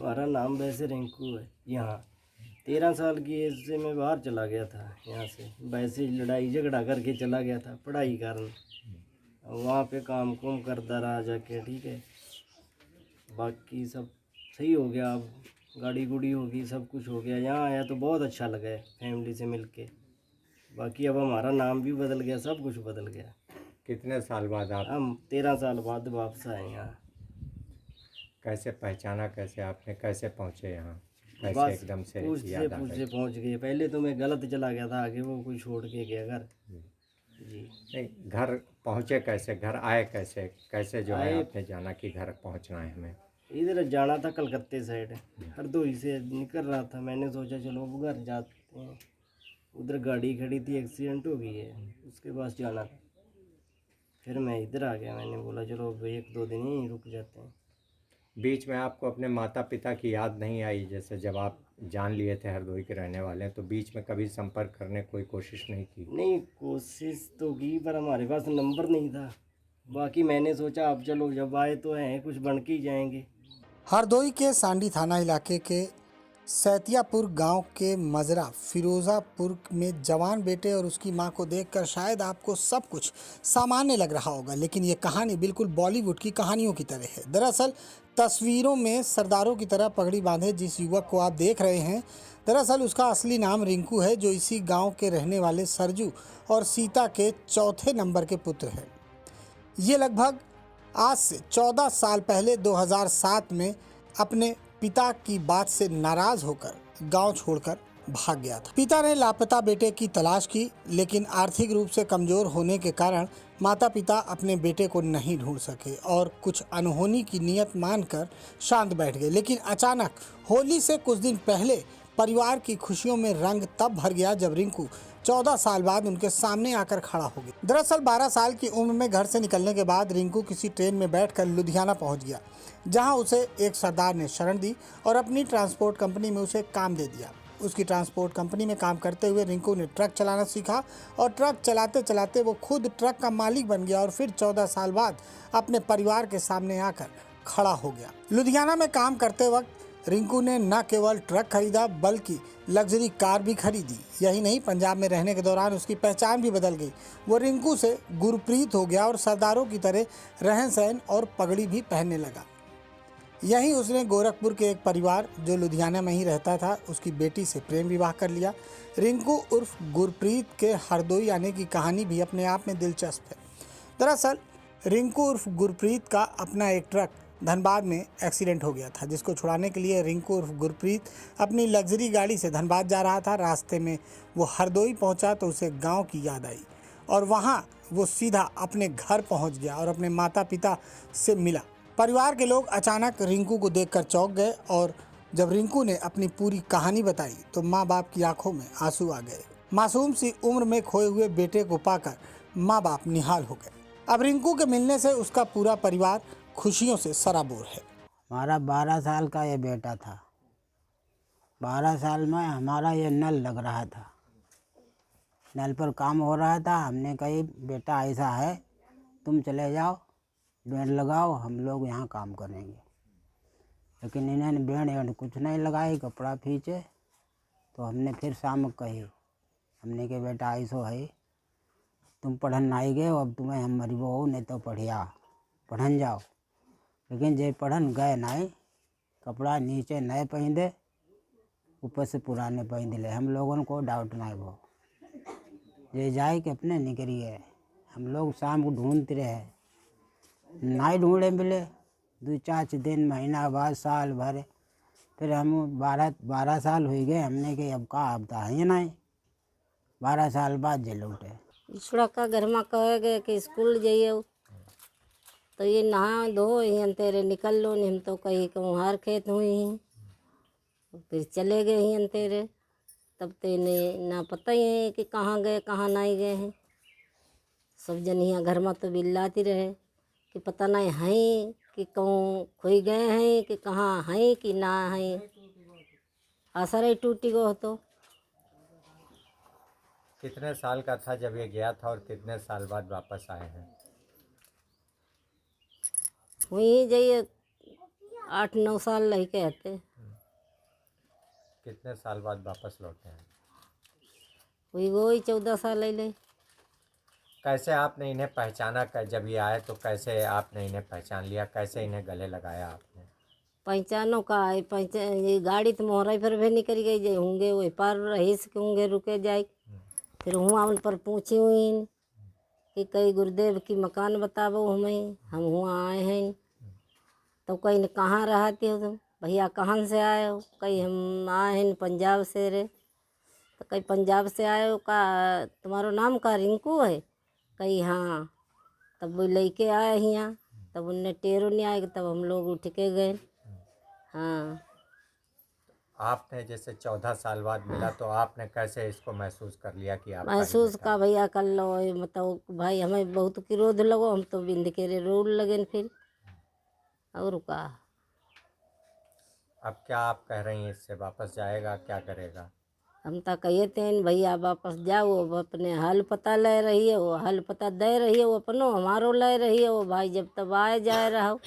हमारा नाम वैसे रिंकू है। यहाँ 13 साल की एज से मैं बाहर चला गया था यहाँ से, वैसे ही लड़ाई झगड़ा करके चला गया था पढ़ाई कारण। वहाँ पे काम कुम करता रहा जाके, ठीक है। बाकी सब सही हो गया, अब गाड़ी गुड़ी होगी, सब कुछ हो गया। यहाँ आया तो बहुत अच्छा लगा है फैमिली से मिलके। बाकी अब हमारा नाम भी बदल गया, सब कुछ बदल गया। कितने साल बाद आप हम 13 साल बाद वापस आए यहाँ। कैसे पहचाना, कैसे आपने कैसे पहुँचे यहाँ, कैसे बस एकदम से पूछते याद आ गई? पूछते पहुँच गए। पहले तो मैं गलत चला गया था, आगे वो कोई छोड़ के गया घर। जी। नहीं, घर पहुँचे कैसे, घर आए कैसे, कैसे जो है आए, आपने जाना कि घर पहुँचना है हमें? इधर जाना था कलकत्ते साइड, हरदोई से निकल रहा था। मैंने सोचा चलो अब घर जाते हैं। उधर गाड़ी खड़ी थी, एक्सीडेंट हो गई है, उसके पास जाना था। फिर मैं इधर आ गया, मैंने बोला चलो अब 1-2 दिन ही रुक जाते हैं। बीच में आपको अपने माता पिता की याद नहीं आई? जैसे जब आप जान लिए थे हरदोई के रहने वाले हैं, तो बीच में कभी संपर्क करने की कोई कोशिश नहीं की? नहीं, कोशिश तो की पर हमारे पास नंबर नहीं था। बाकी मैंने सोचा अब चलो जब आए तो हैं, कुछ बन के ही जाएंगे। हरदोई के सांडी थाना इलाके के सैतियापुर गांव के मजरा फिरोजापुर में जवान बेटे और उसकी मां को देखकर शायद आपको सब कुछ सामान्य लग रहा होगा, लेकिन ये कहानी बिल्कुल बॉलीवुड की कहानियों की तरह है। दरअसल तस्वीरों में सरदारों की तरह पगड़ी बांधे जिस युवक को आप देख रहे हैं, दरअसल उसका असली नाम रिंकू है, जो इसी गाँव के रहने वाले सरजू और सीता के चौथे नंबर के पुत्र हैं। ये लगभग आज से 14 साल पहले 2007 में अपने पिता की बात से नाराज होकर गांव छोड़कर भाग गया था। पिता ने लापता बेटे की तलाश की, लेकिन आर्थिक रूप से कमजोर होने के कारण माता पिता अपने बेटे को नहीं ढूंढ सके और कुछ अनहोनी की नीयत मानकर शांत बैठ गए। लेकिन अचानक होली से कुछ दिन पहले परिवार की खुशियों में रंग तब भर गया जब रिंकू 14 साल बाद उनके सामने आकर खड़ा हो गया। दरअसल 12 साल की उम्र में घर से निकलने के बाद रिंकू किसी ट्रेन में बैठकर लुधियाना पहुंच गया, जहां उसे एक सरदार ने शरण दी और अपनी ट्रांसपोर्ट कंपनी में उसे काम दे दिया। उसकी ट्रांसपोर्ट कंपनी में काम करते हुए रिंकू ने ट्रक चलाना सीखा और ट्रक चलाते चलाते वो खुद ट्रक का मालिक बन गया और फिर 14 साल बाद अपने परिवार के सामने आकर खड़ा हो गया। लुधियाना में काम करते वक्त रिंकू ने न केवल ट्रक खरीदा बल्कि लग्जरी कार भी खरीदी। यही नहीं, पंजाब में रहने के दौरान उसकी पहचान भी बदल गई। वो रिंकू से गुरप्रीत हो गया और सरदारों की तरह रहन सहन और पगड़ी भी पहनने लगा। यहीं उसने गोरखपुर के एक परिवार जो लुधियाना में ही रहता था, उसकी बेटी से प्रेम विवाह कर लिया। रिंकू उर्फ गुरप्रीत के हरदोई आने की कहानी भी अपने आप में दिलचस्प है। दरअसल रिंकू उर्फ गुरप्रीत का अपना एक ट्रक धनबाद में एक्सीडेंट हो गया था, जिसको छुड़ाने के लिए रिंकू उर्फ गुरप्रीत अपनी लग्जरी गाड़ी से धनबाद जा रहा था। रास्ते में वो हरदोई पहुंचा तो उसे गांव की याद आई और वहां वो सीधा अपने घर पहुंच गया और अपने माता पिता से मिला। परिवार के लोग अचानक रिंकू को देखकर चौंक गए और जब रिंकू ने अपनी पूरी कहानी बताई तो माँ बाप की आंखों में आंसू आ गए। मासूम सी उम्र में खोए हुए बेटे को पाकर माँ बाप निहाल हो गए। अब रिंकू के मिलने से उसका पूरा परिवार खुशियों से सराबोर है। हमारा 12 साल का ये बेटा था। 12 साल में हमारा ये नल लग रहा था, नल पर काम हो रहा था। हमने कही बेटा ऐसा है, तुम चले जाओ, बैंड लगाओ, हम लोग यहाँ काम करेंगे। लेकिन इन्होंने बैंड कुछ नहीं लगाई, कपड़ा खींचे। तो हमने फिर शाम कही, हमने कहा बेटा ऐसा है, तुम पढ़न नहीं गए, अब तुम्हें हम मरीबो हो, नहीं तो पढ़िया पढ़न जाओ। लेकिन जे पढ़न गए नहीं, कपड़ा नीचे नए पहने, ऊपर से पुराने पहन ले। हम लोगों को डाउट नहीं वो जे जाए कि अपने निकली है। हम लोग शाम को ढूंढते रहे, नहीं ढूंढे मिले। 2-4 दिन, महीना बाद, साल भर, फिर हम 12 साल हो गए। हमने कि अब का अब तो है नहीं। 12 साल बाद जे लौटे। छोड़ा का घर में कहे गए कि स्कूल जाइए तो ये नहा धो ही तेरे निकल लो, नहीं हम तो कहीं कहूँ हर खेत हुई ही। फिर चले गए ही तेरे, तब तेने ना पता ही है कि कहाँ गए कहाँ नहीं गए हैं। सब जन यहाँ घर में तो बिल्लाती रहे कि पता नहीं है कि कहूँ खोई गए हैं कि कहाँ हैं कि ना हैं। आशा रही टूटी गो तो। कितने साल का था जब ये गया था और कितने साल बाद वापस आए हैं? वही जाइए 8-9 साल रह के आते। कितने साल बाद वापस लौटे हैं? वही 14 साल अले। कैसे आपने इन्हें पहचाना? जब ये आए तो कैसे आपने इन्हें पहचान लिया? कैसे इन्हें गले लगाया आपने? पहचानो का है ये गाड़ी तो मोहरा पर भी निकल गई जे होंगे वही पार रहीस के होंगे रुके जाए। फिर हुआ उन पर पूछी हुई कि कई गुरुदेव की मकान बतावो हमें, हम हुआ आए हैं। तो कहीं कहाँ रहते हो तुम भैया, कहाँ से आए हो? कहीं हम आए हैं पंजाब से रे। तो कहीं पंजाब से आए हो का, तुम्हारो नाम का रिंकू है? कहीं हाँ। तब वो लेके आए यहाँ, तब उनने टेरो नहीं आए, तब हम लोग उठ के गए। हाँ। आपने जैसे 14 साल बाद मिला तो आपने कैसे इसको महसूस कर लिया कि आपका ही महसूस बेटा का है? भैया कर लो मतलब भाई हमें बहुत क्रोध लगो, हम तो बिंद के रे रोड लगे फिर और का। अब क्या आप कह रही हैं, इससे वापस जाएगा, क्या करेगा? हम तो कहते हैं भैया वापस जाओ, अब अपने हाल पता ले रही है वो, हाल पता दे रही है वो, अपनो हमारो ले रही है वो भाई, जब तब आए जाए रहो।